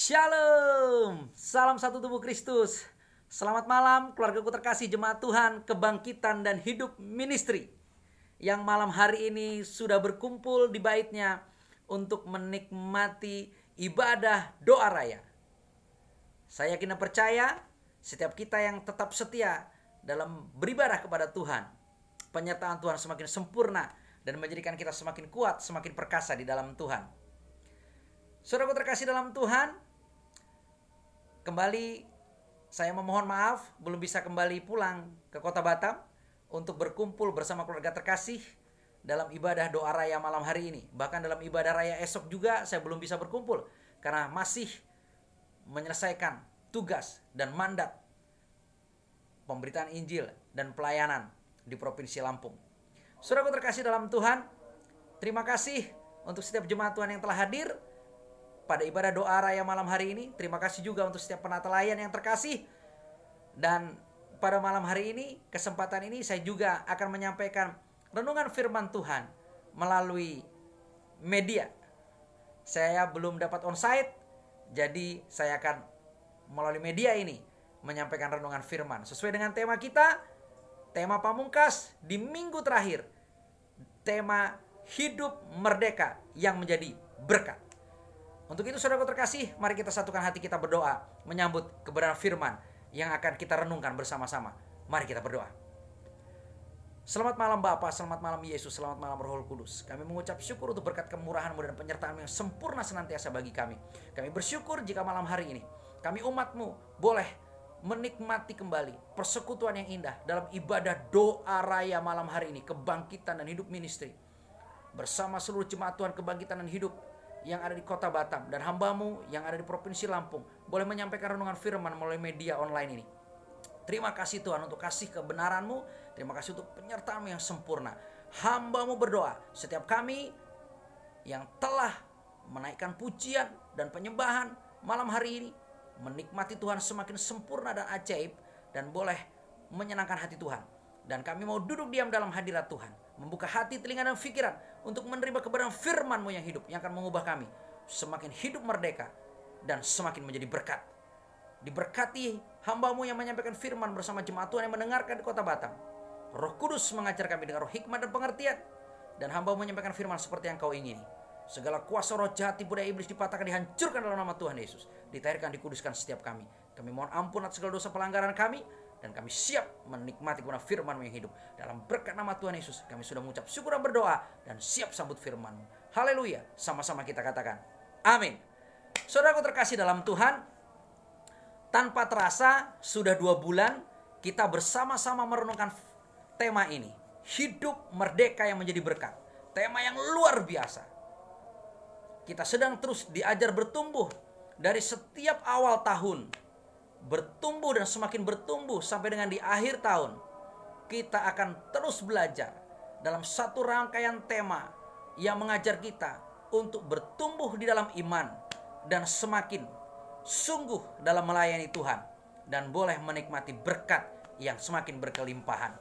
Shalom, salam satu tubuh Kristus. Selamat malam keluargaku terkasih jemaat Tuhan Kebangkitan dan Hidup Ministry, yang malam hari ini sudah berkumpul di baitnya untuk menikmati ibadah doa raya. Saya yakin dan percaya setiap kita yang tetap setia dalam beribadah kepada Tuhan, penyertaan Tuhan semakin sempurna dan menjadikan kita semakin kuat, semakin perkasa di dalam Tuhan. Saudaraku terkasih dalam Tuhan, kembali saya memohon maaf belum bisa kembali pulang ke kota Batam untuk berkumpul bersama keluarga terkasih dalam ibadah doa raya malam hari ini. Bahkan dalam ibadah raya esok juga saya belum bisa berkumpul karena masih menyelesaikan tugas dan mandat pemberitaan Injil dan pelayanan di Provinsi Lampung. Saudaraku terkasih dalam Tuhan, terima kasih untuk setiap jemaat Tuhan yang telah hadir pada ibadah doa raya malam hari ini. Terima kasih juga untuk setiap penata layan yang terkasih. Dan pada malam hari ini, kesempatan ini saya juga akan menyampaikan renungan firman Tuhan melalui media. Saya belum dapat onsite, jadi saya akan melalui media ini menyampaikan renungan firman sesuai dengan tema kita, tema pamungkas di minggu terakhir, tema hidup merdeka yang menjadi berkat. Untuk itu saudaraku terkasih, mari kita satukan hati kita berdoa menyambut kebenaran firman yang akan kita renungkan bersama-sama. Mari kita berdoa. Selamat malam Bapa, selamat malam Yesus, selamat malam Roh Kudus. Kami mengucap syukur untuk berkat kemurahan-Mu dan penyertaan-Mu yang sempurna senantiasa bagi kami. Kami bersyukur jika malam hari ini kami umat-Mu boleh menikmati kembali persekutuan yang indah dalam ibadah doa raya malam hari ini, Kebangkitan dan Hidup Ministry, bersama seluruh jemaat Tuhan Kebangkitan dan Hidup yang ada di kota Batam dan hamba-Mu yang ada di Provinsi Lampung boleh menyampaikan renungan firman melalui media online ini. Terima kasih Tuhan untuk kasih kebenaran-Mu, terima kasih untuk penyertaan-Mu yang sempurna. Hamba-Mu berdoa setiap kami yang telah menaikkan pujian dan penyembahan malam hari ini menikmati Tuhan semakin sempurna dan ajaib dan boleh menyenangkan hati Tuhan. Dan kami mau duduk diam dalam hadirat Tuhan, membuka hati, telinga, dan pikiran untuk menerima kebenaran firman-Mu yang hidup, yang akan mengubah kami semakin hidup merdeka dan semakin menjadi berkat. Diberkati hamba-Mu yang menyampaikan firman bersama jemaat Tuhan yang mendengarkan di kota Batam. Roh Kudus mengajar kami dengan roh hikmat dan pengertian, dan hamba-Mu menyampaikan firman seperti yang Kau ingini. Segala kuasa roh jahat, tipu daya iblis dipatahkan, dihancurkan dalam nama Tuhan Yesus. Ditahirkan, dikuduskan setiap kami. Kami mohon ampun atas segala dosa pelanggaran kami, dan kami siap menikmati kebenaran firman-Mu yang hidup. Dalam berkat nama Tuhan Yesus, kami sudah mengucap syukur dan berdoa, dan siap sambut firman-Mu. Haleluya, sama-sama kita katakan amin. Saudaraku terkasih dalam Tuhan, tanpa terasa sudah 2 bulan kita bersama-sama merenungkan tema ini, hidup merdeka yang menjadi berkat. Tema yang luar biasa. Kita sedang terus diajar bertumbuh dari setiap awal tahun, bertumbuh dan semakin bertumbuh sampai dengan di akhir tahun. Kita akan terus belajar dalam satu rangkaian tema yang mengajar kita untuk bertumbuh di dalam iman dan semakin sungguh dalam melayani Tuhan dan boleh menikmati berkat yang semakin berkelimpahan.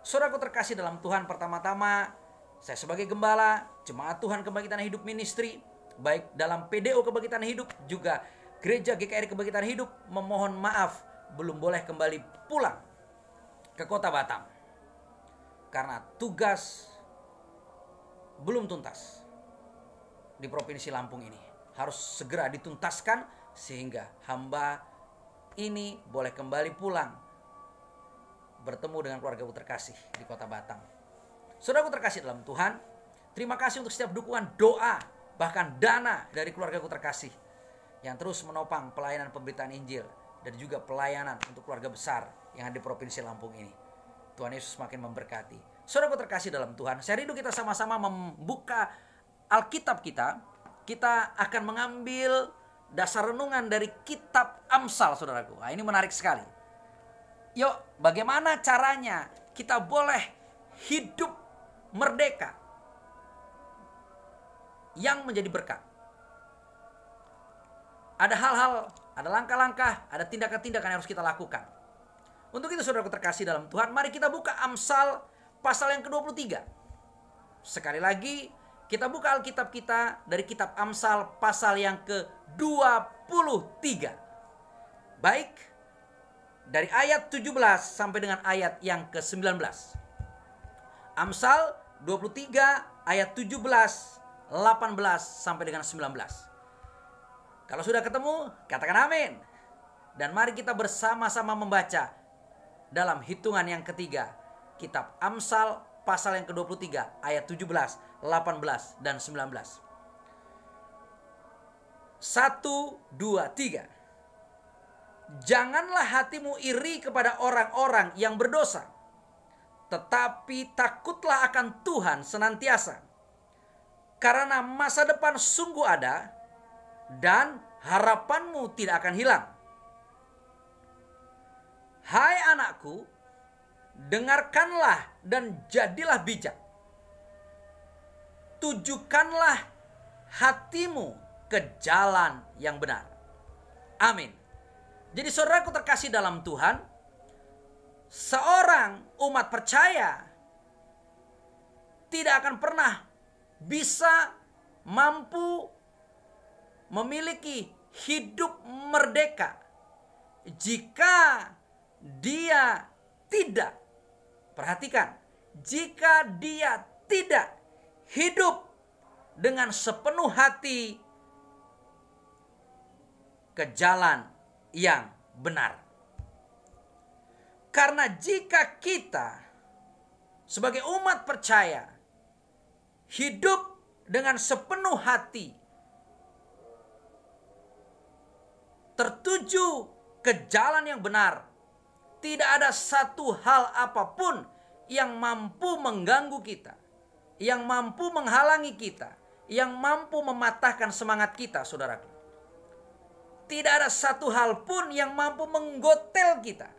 Saudaraku terkasih dalam Tuhan, pertama-tama saya sebagai gembala Jemaat Tuhan Kebangkitan Hidup Ministry, baik dalam PDO Kebangkitan Hidup juga Gereja GKRI Kebangkitan Hidup, memohon maaf belum boleh kembali pulang ke kota Batam karena tugas belum tuntas di Provinsi Lampung ini. Harus segera dituntaskan sehingga hamba ini boleh kembali pulang bertemu dengan keluarga terkasih di kota Batam. Saudaraku terkasih dalam Tuhan, terima kasih untuk setiap dukungan doa, bahkan dana dari keluargaku terkasih yang terus menopang pelayanan pemberitaan Injil dan juga pelayanan untuk keluarga besar yang ada di Provinsi Lampung ini. Tuhan Yesus semakin memberkati. Saudaraku terkasih dalam Tuhan, saya rindu kita sama-sama membuka Alkitab kita. Kita akan mengambil dasar renungan dari kitab Amsal, saudaraku. Nah, ini menarik sekali. Yuk, bagaimana caranya kita boleh hidup merdeka yang menjadi berkat? Ada hal-hal, ada langkah-langkah, ada tindakan-tindakan yang harus kita lakukan. Untuk itu saudaraku terkasih dalam Tuhan, mari kita buka Amsal pasal yang ke-23. Sekali lagi Kita buka Alkitab kita dari kitab Amsal pasal yang ke-23. Baik, dari ayat 17 sampai dengan ayat yang ke-19. Amsal 23 ayat 17, 18 sampai dengan 19. Kalau sudah ketemu, katakan amin. Dan mari kita bersama-sama membaca dalam hitungan yang ketiga, kitab Amsal pasal yang ke-23 ayat 17, 18 dan 19. 1, 2, 3. Janganlah hatimu iri kepada orang-orang yang berdosa, tetapi takutlah akan Tuhan senantiasa. Karena masa depan sungguh ada dan harapanmu tidak akan hilang. Hai anakku, dengarkanlah dan jadilah bijak. Tujukanlah hatimu ke jalan yang benar. Amin. Jadi saudaraku terkasih dalam Tuhan, seorang umat percaya tidak akan pernah bisa mampu memiliki hidup merdeka jika dia tidak, perhatikan, jika dia tidak hidup dengan sepenuh hati ke jalan yang benar. Karena jika kita sebagai umat percaya hidup dengan sepenuh hati tertuju ke jalan yang benar, tidak ada satu hal apapun yang mampu mengganggu kita, yang mampu menghalangi kita, yang mampu mematahkan semangat kita, saudaraku. Tidak ada satu hal pun yang mampu menggotel kita.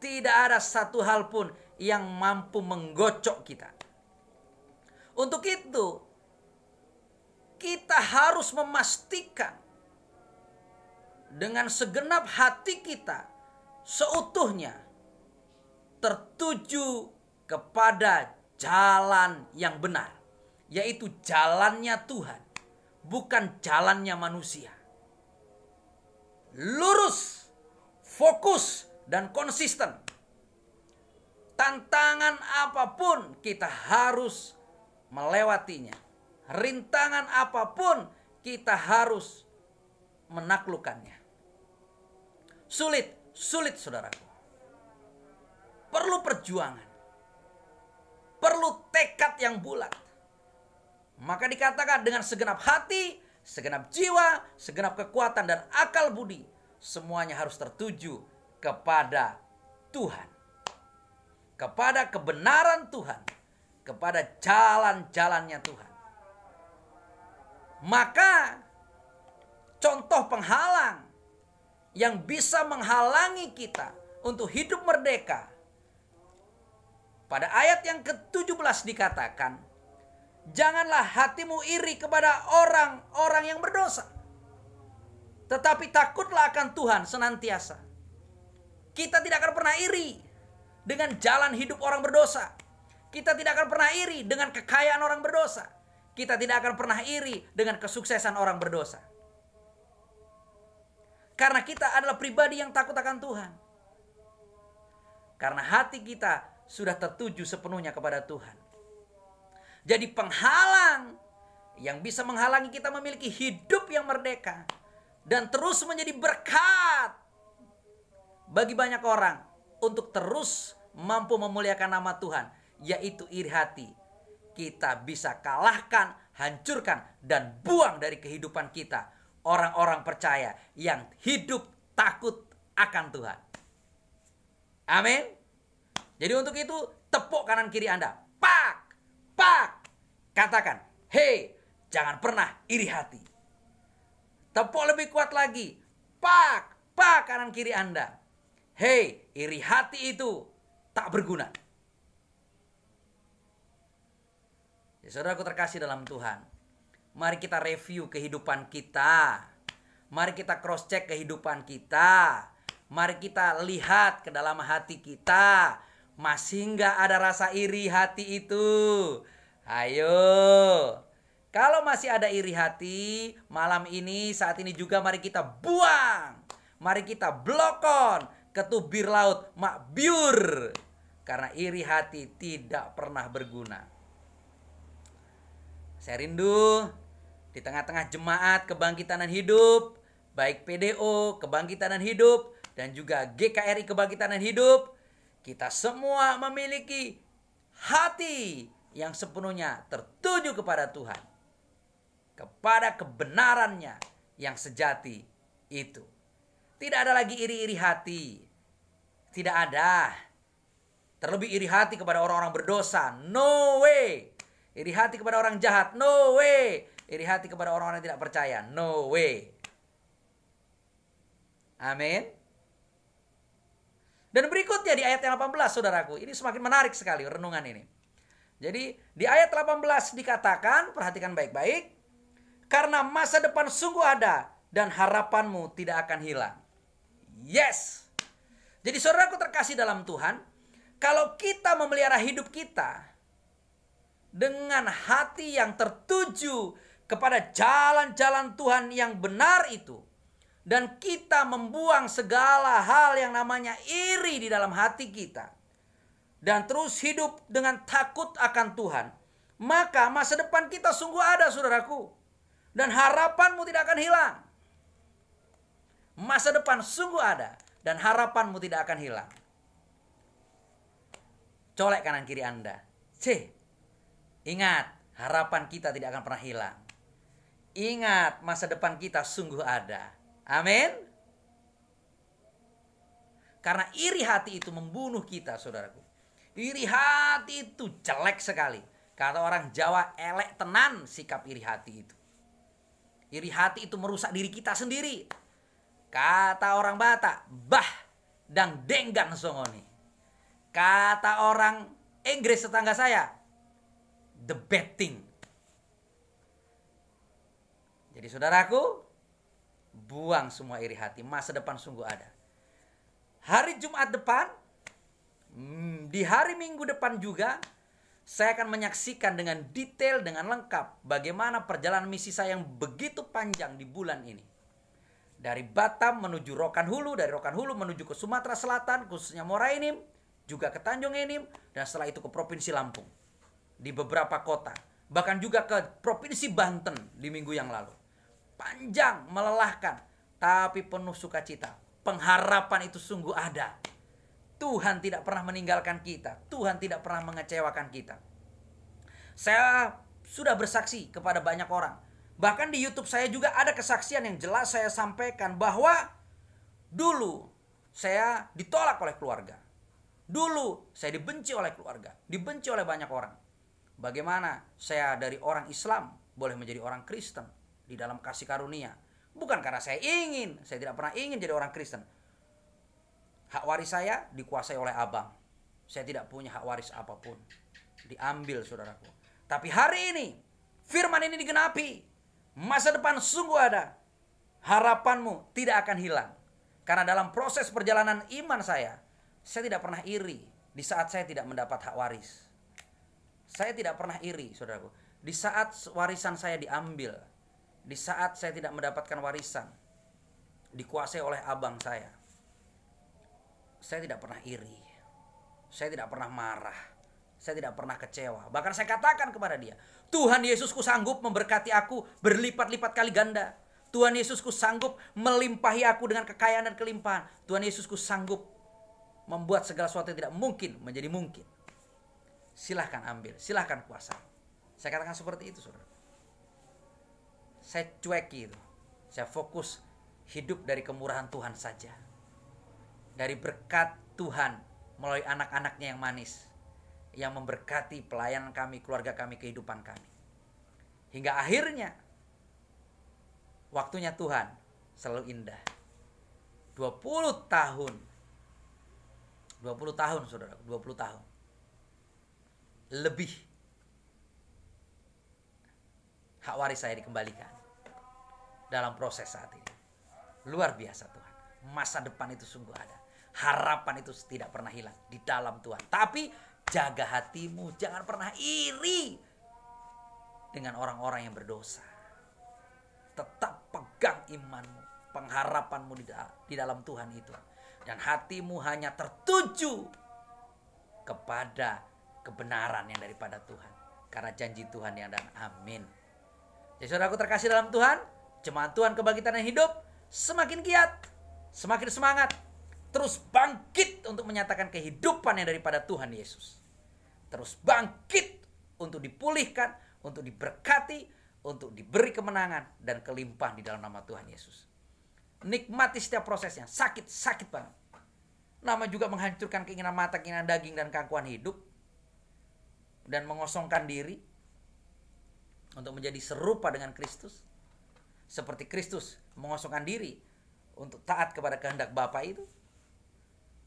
Tidak ada satu hal pun yang mampu menggocok kita. Untuk itu, kita harus memastikan dengan segenap hati kita seutuhnya tertuju kepada jalan yang benar, yaitu jalannya Tuhan, bukan jalannya manusia. Lurus, fokus, dan konsisten. Tantangan apapun kita harus melewatinya. Rintangan apapun kita harus menaklukkannya. Sulit saudaraku. Perlu perjuangan. Perlu tekad yang bulat. Maka dikatakan dengan segenap hati, segenap jiwa, segenap kekuatan dan akal budi, semuanya harus tertuju kepada Tuhan. Kepada kebenaran Tuhan. Kepada jalan-jalannya Tuhan. Maka contoh penghalang yang bisa menghalangi kita untuk hidup merdeka. Pada ayat yang ke-17 dikatakan, janganlah hatimu iri kepada orang-orang yang berdosa, tetapi takutlah akan Tuhan senantiasa. Kita tidak akan pernah iri dengan jalan hidup orang berdosa. Kita tidak akan pernah iri dengan kekayaan orang berdosa. Kita tidak akan pernah iri dengan kesuksesan orang berdosa. Karena kita adalah pribadi yang takut akan Tuhan. Karena hati kita sudah tertuju sepenuhnya kepada Tuhan. Jadi penghalang yang bisa menghalangi kita memiliki hidup yang merdeka dan terus menjadi berkat bagi banyak orang untuk terus mampu memuliakan nama Tuhan, yaitu iri hati. Kita bisa kalahkan, hancurkan, dan buang dari kehidupan kita orang-orang percaya yang hidup takut akan Tuhan. Amin. Jadi untuk itu tepuk kanan kiri Anda. Pak, pak. Katakan, hei, jangan pernah iri hati. Tepuk lebih kuat lagi. Pak, pak kanan kiri Anda. Hei, iri hati itu tak berguna. Ya, saudaraku terkasih dalam Tuhan, mari kita review kehidupan kita. Mari kita cross check kehidupan kita. Mari kita lihat ke dalam hati kita. Masih nggak ada rasa iri hati itu? Ayo. Kalau masih ada iri hati, malam ini, saat ini juga mari kita buang. Mari kita blokon ke tubir laut makbyur. Karena iri hati tidak pernah berguna. Saya rindu di tengah-tengah jemaat Kebangkitan dan Hidup, baik PDO, Kebangkitan dan Hidup, dan juga GKRI Kebangkitan dan Hidup, kita semua memiliki hati yang sepenuhnya tertuju kepada Tuhan, kepada kebenarannya yang sejati itu. Tidak ada lagi iri-iri hati. Tidak ada. Terlebih iri hati kepada orang-orang berdosa. No way. Iri hati kepada orang jahat. No way. Iri hati kepada orang-orang yang tidak percaya. No way. Amin. Dan berikutnya di ayat yang 18, saudaraku. Ini semakin menarik sekali renungan ini. Jadi di ayat 18 dikatakan, perhatikan baik-baik. Karena masa depan sungguh ada dan harapanmu tidak akan hilang. Yes. Jadi saudaraku terkasih dalam Tuhan, kalau kita memelihara hidup kita dengan hati yang tertuju kepada jalan-jalan Tuhan yang benar itu, dan kita membuang segala hal yang namanya iri di dalam hati kita, dan terus hidup dengan takut akan Tuhan, maka masa depan kita sungguh ada, saudaraku. Dan harapanmu tidak akan hilang. Masa depan sungguh ada dan harapanmu tidak akan hilang. Colek kanan kiri Anda. Ingat, harapan kita tidak akan pernah hilang. Ingat, masa depan kita sungguh ada. Amin. Karena iri hati itu membunuh kita, saudaraku. Iri hati itu jelek sekali. Kata orang Jawa, elek tenan sikap iri hati itu. Iri hati itu merusak diri kita sendiri. Kata orang Batak, bah dang denggan songoni. Kata orang Inggris tetangga saya, the bad thing. Jadi saudaraku, buang semua iri hati. Masa depan sungguh ada. Hari Jumat depan, di hari Minggu depan juga, saya akan menyaksikan dengan detail, dengan lengkap bagaimana perjalanan misi saya yang begitu panjang di bulan ini. Dari Batam menuju Rokan Hulu, dari Rokan Hulu menuju ke Sumatera Selatan, khususnya Muara Enim, juga ke Tanjung Enim, dan setelah itu ke Provinsi Lampung. Di beberapa kota, bahkan juga ke Provinsi Banten di minggu yang lalu. Panjang, melelahkan, tapi penuh sukacita. Pengharapan itu sungguh ada. Tuhan tidak pernah meninggalkan kita. Tuhan tidak pernah mengecewakan kita. Saya sudah bersaksi kepada banyak orang. Bahkan di YouTube saya juga ada kesaksian yang jelas saya sampaikan bahwa dulu saya ditolak oleh keluarga. Dulu saya dibenci oleh keluarga, dibenci oleh banyak orang. Bagaimana saya dari orang Islam boleh menjadi orang Kristen di dalam kasih karunia. Bukan karena saya tidak pernah ingin jadi orang Kristen. Hak waris saya dikuasai oleh abang. Saya tidak punya hak waris apapun. Diambil, saudaraku. Tapi hari ini, firman ini digenapi. Masa depan sungguh ada. Harapanmu tidak akan hilang. Karena dalam proses perjalanan iman saya tidak pernah iri di saat saya tidak mendapat hak waris. Saya tidak pernah iri, saudaraku. Di saat warisan saya diambil. Di saat saya tidak mendapatkan warisan. Dikuasai oleh abang saya. Saya tidak pernah iri. Saya tidak pernah marah. Saya tidak pernah kecewa. Bahkan saya katakan kepada dia, Tuhan Yesusku sanggup memberkati aku berlipat-lipat kali ganda. Tuhan Yesusku sanggup melimpahi aku dengan kekayaan dan kelimpahan. Tuhan Yesusku sanggup membuat segala sesuatu yang tidak mungkin menjadi mungkin. Silahkan ambil, silahkan kuasai. Saya katakan seperti itu, saudara. Saya cueki itu. Saya fokus hidup dari kemurahan Tuhan saja. Dari berkat Tuhan melalui anak-anaknya yang manis, yang memberkati pelayanan kami, keluarga kami, kehidupan kami. Hingga akhirnya waktunya Tuhan selalu indah. 20 tahun. 20 tahun, saudara, 20 tahun. Lebih hak waris saya dikembalikan dalam proses saat ini. Luar biasa Tuhan. Masa depan itu sungguh ada. Harapan itu tidak pernah hilang di dalam Tuhan. Tapi jaga hatimu, jangan pernah iri dengan orang-orang yang berdosa. Tetap pegang imanmu, pengharapanmu di dalam Tuhan itu. Dan hatimu hanya tertuju kepada kebenaran yang daripada Tuhan. Karena janji Tuhan yang dan amin. Jadi saudaraku terkasih dalam Tuhan, jemaat Tuhan Kebangkitan yang Hidup semakin giat, semakin semangat, terus bangkit untuk menyatakan kehidupan yang daripada Tuhan Yesus. Terus bangkit untuk dipulihkan, untuk diberkati, untuk diberi kemenangan dan kelimpahan di dalam nama Tuhan Yesus. Nikmati setiap prosesnya, sakit banget. Nama juga menghancurkan keinginan mata, keinginan daging dan keangkuhan hidup. Dan mengosongkan diri untuk menjadi serupa dengan Kristus. Seperti Kristus mengosongkan diri untuk taat kepada kehendak Bapa itu.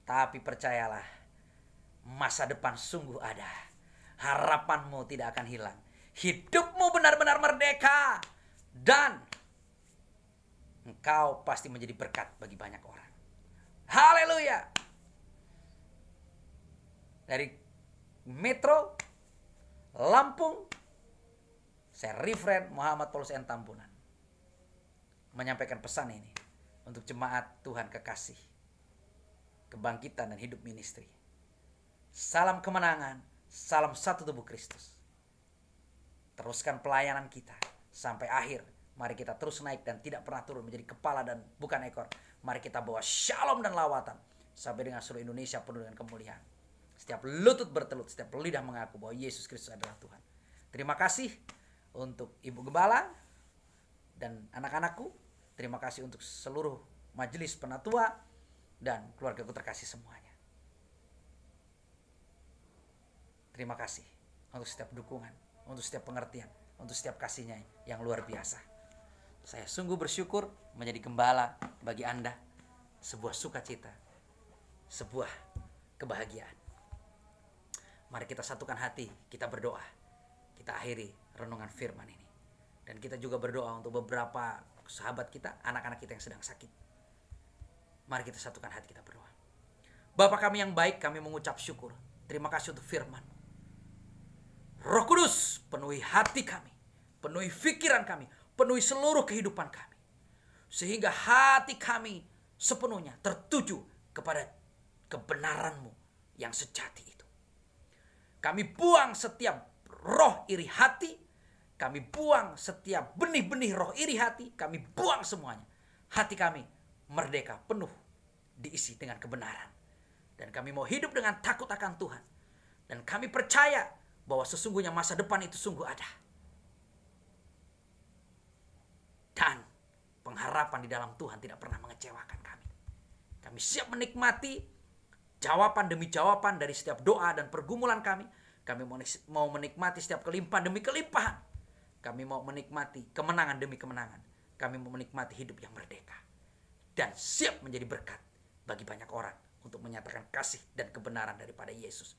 Tapi percayalah, masa depan sungguh ada. Harapanmu tidak akan hilang. Hidupmu benar-benar merdeka. Dan engkau pasti menjadi berkat bagi banyak orang. Haleluya. Dari Metro Lampung, saya Reverend Muhammad Paulus N. Tampunan menyampaikan pesan ini untuk jemaat Tuhan kekasih Kebangkitan dan Hidup Ministry. Salam kemenangan, salam satu tubuh Kristus. Teruskan pelayanan kita sampai akhir. Mari kita terus naik dan tidak pernah turun menjadi kepala dan bukan ekor. Mari kita bawa shalom dan lawatan sampai dengan seluruh Indonesia penuh dengan kemuliaan. Setiap lutut bertelut, setiap lidah mengaku bahwa Yesus Kristus adalah Tuhan. Terima kasih untuk Ibu Gembala dan anak-anakku. Terima kasih untuk seluruh majelis penatua dan keluargaku terkasih semuanya. Terima kasih untuk setiap dukungan, untuk setiap pengertian, untuk setiap kasihnya yang luar biasa. Saya sungguh bersyukur menjadi gembala bagi Anda. Sebuah sukacita, sebuah kebahagiaan. Mari kita satukan hati, kita berdoa. Kita akhiri renungan firman ini. Dan kita juga berdoa untuk beberapa sahabat kita, anak-anak kita yang sedang sakit. Mari kita satukan hati, kita berdoa. Bapa kami yang baik, kami mengucap syukur. Terima kasih untuk firman. Roh Kudus, penuhi hati kami, penuhi pikiran kami, penuhi seluruh kehidupan kami. Sehingga hati kami sepenuhnya tertuju kepada kebenaran-Mu yang sejati itu. Kami buang setiap roh iri hati. Kami buang setiap benih-benih roh iri hati. Kami buang semuanya. Hati kami merdeka, penuh, diisi dengan kebenaran. Dan kami mau hidup dengan takut akan Tuhan. Dan kami percaya bahwa sesungguhnya masa depan itu sungguh ada. Dan pengharapan di dalam Tuhan tidak pernah mengecewakan kami. Kami siap menikmati jawaban demi jawaban dari setiap doa dan pergumulan kami. Kami mau menikmati setiap kelimpahan demi kelimpahan. Kami mau menikmati kemenangan demi kemenangan. Kami mau menikmati hidup yang merdeka. Dan siap menjadi berkat bagi banyak orang untuk menyatakan kasih dan kebenaran daripada Yesus.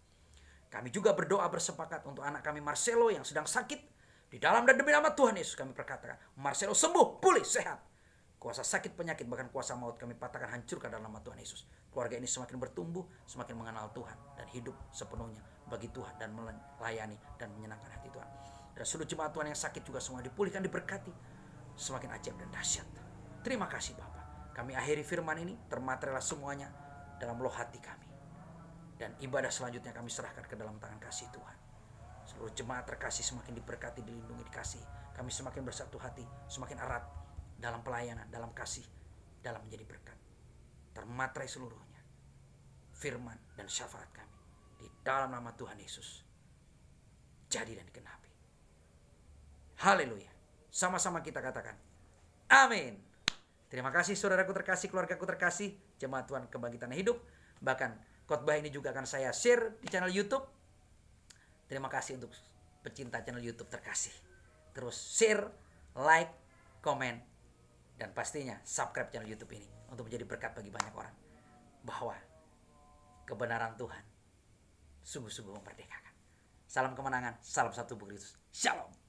Kami juga berdoa bersepakat untuk anak kami Marcelo yang sedang sakit. Di dalam dan demi nama Tuhan Yesus kami perkatakan, Marcelo sembuh, pulih, sehat. Kuasa sakit, penyakit, bahkan kuasa maut kami patahkan, hancurkan dalam nama Tuhan Yesus. Keluarga ini semakin bertumbuh, semakin mengenal Tuhan. Dan hidup sepenuhnya bagi Tuhan dan melayani dan menyenangkan hati Tuhan. Dan seluruh jemaat Tuhan yang sakit juga semua dipulihkan, diberkati. Semakin ajaib dan dahsyat. Terima kasih Bapa. Kami akhiri firman ini, termaterailah semuanya dalam loh hati kami. Dan ibadah selanjutnya kami serahkan ke dalam tangan kasih Tuhan. Seluruh jemaat terkasih semakin diberkati, dilindungi, dikasih. Kami semakin bersatu hati, semakin erat dalam pelayanan, dalam kasih, dalam menjadi berkat. Termaterai seluruhnya firman dan syafaat kami di dalam nama Tuhan Yesus. Jadi dan dikenapi. Haleluya. Sama-sama kita katakan amin. Terima kasih saudaraku terkasih, keluargaku terkasih, jemaat Tuhan Kebangkitan Hidup. Bahkan khotbah ini juga akan saya share di channel YouTube. Terima kasih untuk pecinta channel YouTube terkasih. Terus share, like, komen, dan pastinya subscribe channel YouTube ini untuk menjadi berkat bagi banyak orang. Bahwa kebenaran Tuhan sungguh-sungguh memerdekakan. Salam kemenangan, salam satu tubuh Kristus. Shalom.